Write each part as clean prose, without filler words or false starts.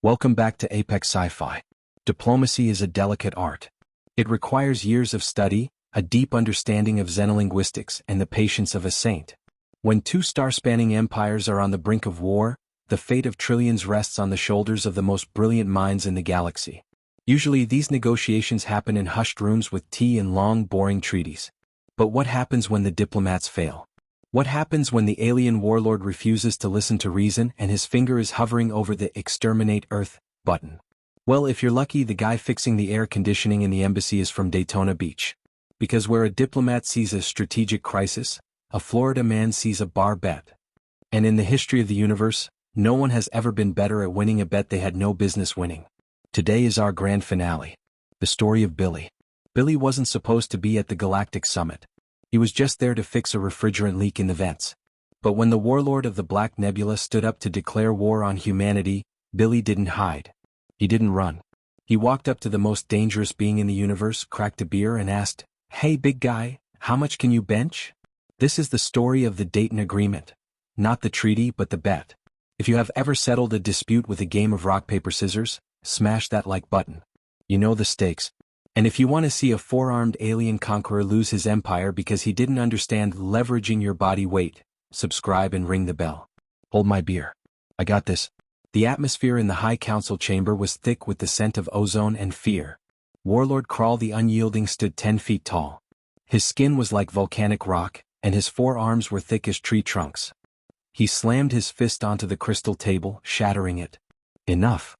Welcome back to Apex Sci-Fi. Diplomacy is a delicate art. It requires years of study, a deep understanding of xenolinguistics, and the patience of a saint. When two star-spanning empires are on the brink of war, the fate of trillions rests on the shoulders of the most brilliant minds in the galaxy. Usually these negotiations happen in hushed rooms with tea and long, boring treaties. But what happens when the diplomats fail? What happens when the alien warlord refuses to listen to reason and his finger is hovering over the "Exterminate Earth" button? Well, if you're lucky, the guy fixing the air conditioning in the embassy is from Daytona Beach. Because where a diplomat sees a strategic crisis, a Florida man sees a bar bet. And in the history of the universe, no one has ever been better at winning a bet they had no business winning. Today is our grand finale. The story of Billy. Billy wasn't supposed to be at the Galactic Summit. He was just there to fix a refrigerant leak in the vents. But when the warlord of the Black Nebula stood up to declare war on humanity, Billy didn't hide. He didn't run. He walked up to the most dangerous being in the universe, cracked a beer and asked, "Hey big guy, how much can you bench?" This is the story of the Dayton Agreement. Not the treaty but the bet. If you have ever settled a dispute with a game of rock paper scissors, smash that like button. You know the stakes. And if you want to see a four-armed alien conqueror lose his empire because he didn't understand leveraging your body weight, subscribe and ring the bell. Hold my beer. I got this. The atmosphere in the High Council chamber was thick with the scent of ozone and fear. Warlord Krall the Unyielding stood 10 feet tall. His skin was like volcanic rock, and his forearms were thick as tree trunks. He slammed his fist onto the crystal table, shattering it. "Enough!"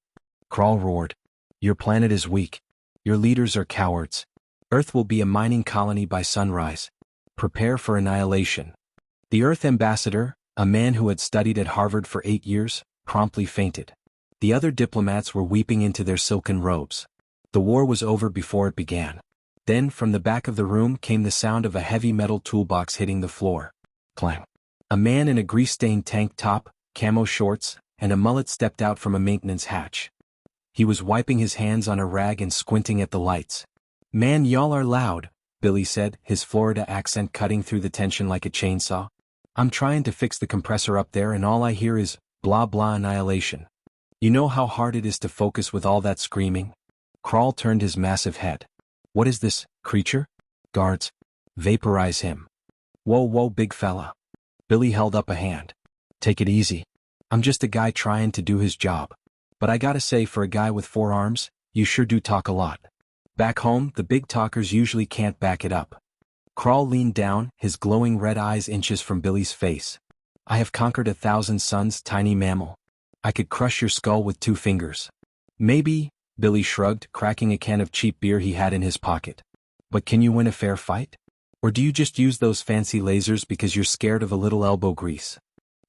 Krall roared. "Your planet is weak. Your leaders are cowards. Earth will be a mining colony by sunrise. Prepare for annihilation." The Earth ambassador, a man who had studied at Harvard for 8 years, promptly fainted. The other diplomats were weeping into their silken robes. The war was over before it began. Then from the back of the room came the sound of a heavy metal toolbox hitting the floor. Clang. A man in a grease-stained tank top, camo shorts, and a mullet stepped out from a maintenance hatch. He was wiping his hands on a rag and squinting at the lights. "Man, y'all are loud," Billy said, his Florida accent cutting through the tension like a chainsaw. "I'm trying to fix the compressor up there and all I hear is blah blah annihilation. You know how hard it is to focus with all that screaming?" Krall turned his massive head. "What is this, creature? Guards. Vaporize him." Whoa, big fella." Billy held up a hand. "Take it easy. I'm just a guy trying to do his job. But I gotta say, for a guy with 4 arms, you sure do talk a lot. Back home, the big talkers usually can't back it up." Krall leaned down, his glowing red eyes inches from Billy's face. "I have conquered 1,000 suns, tiny mammal. I could crush your skull with 2 fingers. Maybe," Billy shrugged, cracking a can of cheap beer he had in his pocket. "But can you win a fair fight? Or do you just use those fancy lasers because you're scared of a little elbow grease?"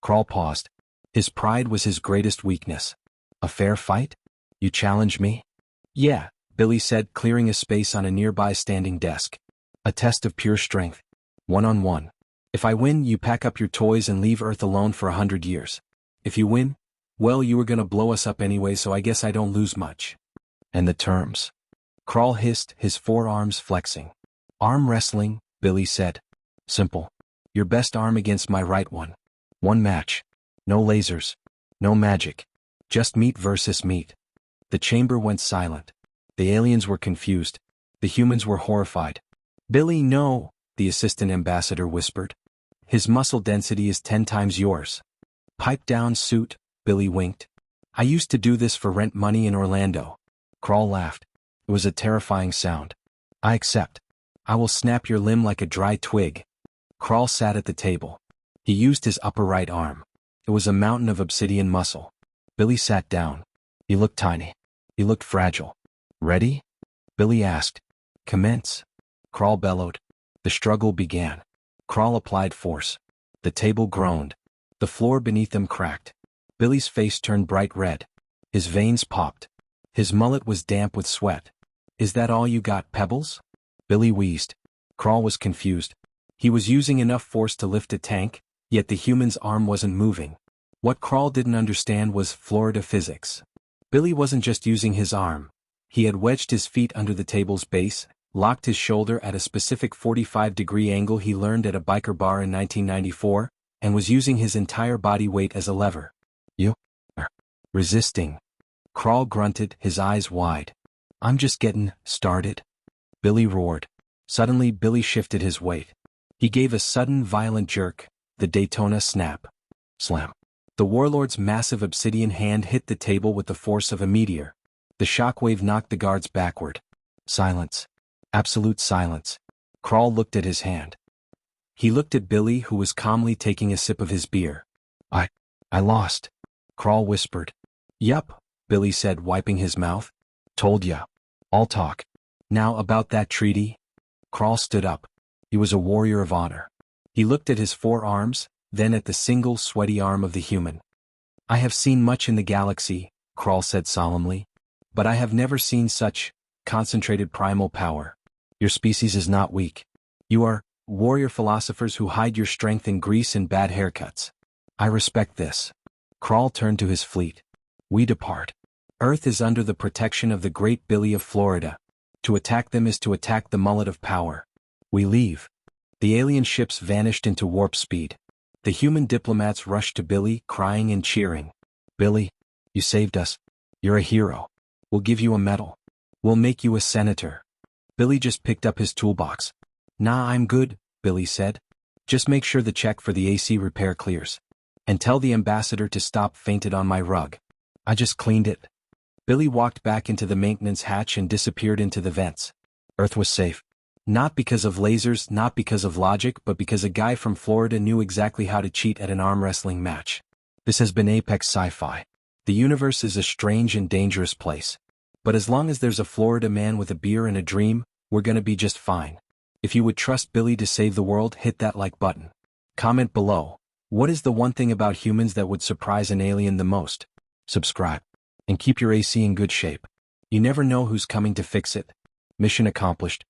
Krall paused. His pride was his greatest weakness. "A fair fight? You challenge me?" "Yeah," Billy said, clearing a space on a nearby standing desk. "A test of pure strength. 1-on-1. If I win, you pack up your toys and leave Earth alone for 100 years. If you win, well, you were gonna blow us up anyway, so I guess I don't lose much." "And the terms?" Krall hissed, his forearms flexing. "Arm wrestling," Billy said. "Simple. Your best arm against my right one. 1 match. No lasers. No magic. Just meat versus meat." The chamber went silent. The aliens were confused. The humans were horrified. "Billy, no," the assistant ambassador whispered. "His muscle density is 10 times yours." "Pipe down, suit," Billy winked. "I used to do this for rent money in Orlando." Krall laughed. It was a terrifying sound. "I accept. I will snap your limb like a dry twig." Krall sat at the table. He used his upper right arm. It was a mountain of obsidian muscle. Billy sat down. He looked tiny. He looked fragile. "Ready?" Billy asked. "Commence." Krall bellowed. The struggle began. Krall applied force. The table groaned. The floor beneath them cracked. Billy's face turned bright red. His veins popped. His mullet was damp with sweat. "Is that all you got, Pebbles?" Billy wheezed. Krall was confused. He was using enough force to lift a tank, yet the human's arm wasn't moving. What Krall didn't understand was Florida physics. Billy wasn't just using his arm. He had wedged his feet under the table's base, locked his shoulder at a specific 45-degree angle he learned at a biker bar in 1994, and was using his entire body weight as a lever. "You are resisting." Krall grunted, his eyes wide. I'm just getting started. Billy roared. Suddenly Billy shifted his weight. He gave a sudden violent jerk, the Daytona snap. Slam. The Warlord's massive obsidian hand hit the table with the force of a meteor. The shockwave knocked the guards backward. Silence. Absolute silence. Krall looked at his hand. He looked at Billy, who was calmly taking a sip of his beer. I lost. Krall whispered. Yup, Billy said, wiping his mouth. Told ya. All talk. Now about that treaty. Krall stood up. He was a warrior of honor. He looked at his 4 arms, then at the single sweaty arm of the human. I have seen much in the galaxy, Krall said solemnly. But I have never seen such concentrated primal power. Your species is not weak. You are warrior philosophers who hide your strength in grease and bad haircuts. I respect this. Krall turned to his fleet. We depart. Earth is under the protection of the great Billy of Florida. To attack them is to attack the mullet of power. We leave. The alien ships vanished into warp speed. The human diplomats rushed to Billy, crying and cheering. Billy, you saved us. You're a hero. We'll give you a medal. We'll make you a senator. Billy just picked up his toolbox. Nah, I'm good, Billy said. Just make sure the check for the AC repair clears. And tell the ambassador to stop fainted on my rug. I just cleaned it. Billy walked back into the maintenance hatch and disappeared into the vents. Earth was safe. Not because of lasers, not because of logic, but because a guy from Florida knew exactly how to cheat at an arm wrestling match. This has been Apex Sci-Fi. The universe is a strange and dangerous place. But as long as there's a Florida man with a beer and a dream, we're gonna be just fine. If you would trust Billy to save the world, hit that like button. Comment below. What is the one thing about humans that would surprise an alien the most? Subscribe. And keep your AC in good shape. You never know who's coming to fix it. Mission accomplished.